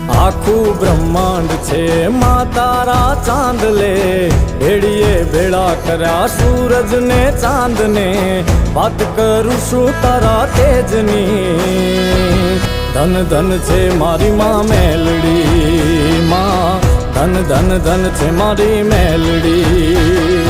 આખું બ્રહ્માંડ છે માં તારા ચાંદલે, ભેળીએ ભેળા કર્યા સૂરજ ને ચાંદ ને, વાત કરું છું તારા તેજની। ધન ધન છે મારી માં મેલડી, માં ધન ધન ધન છે મારી મેલડી।